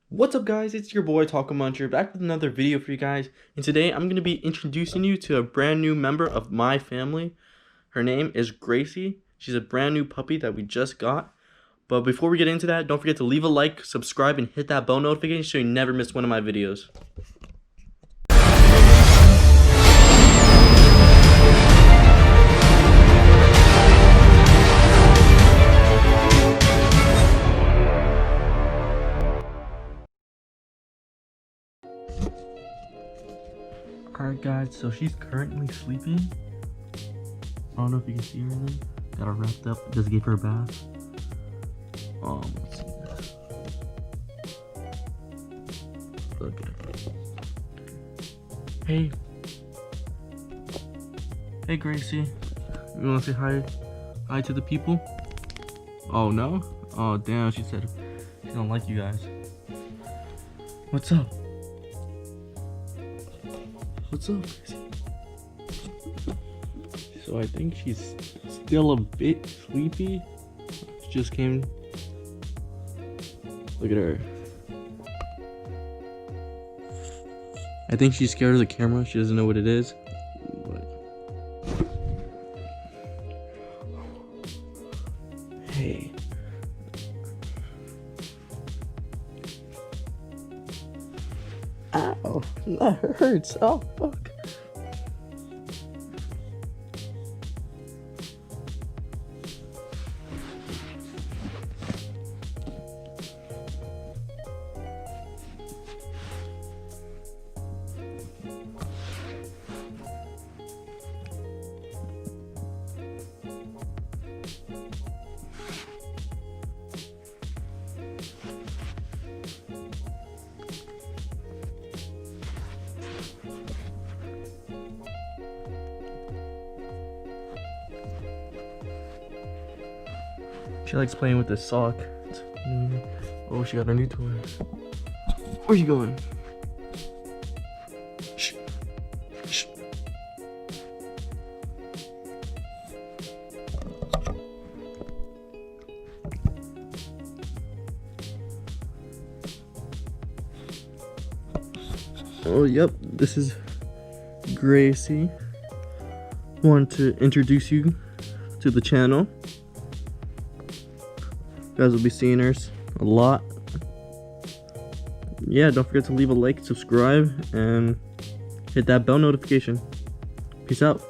What's up guys, it's your boy Taco Muncher back with another video for you guys, and today I'm going to be introducing you to a brand new member of my family. Her name is Gracie. She's a brand new puppy that we just got. But before we get into that, don't forget to leave a like, subscribe, and hit that bell notification so you never miss one of my videos. Alright guys, so she's currently sleeping. I don't know if you can see her in there. Got her wrapped up, just gave her a bath. Let's see this. Look at her. Hey. Hey Gracie. You wanna say hi to the people? Oh no? Oh damn, she said she don't like you guys. What's up? What's up? So I think she's still a bit sleepy. She just came. Look at her. I think she's scared of the camera. She doesn't know what it is. But... Hey. Ow, that hurts. Oh, fuck. She likes playing with this sock. Oh, she got a new toy. Where you going? Shh. Shh. Oh, yep. This is Gracie. Want to introduce you to the channel. You guys will be seeing her a lot. Yeah, don't forget to leave a like, subscribe, and hit that bell notification. Peace out.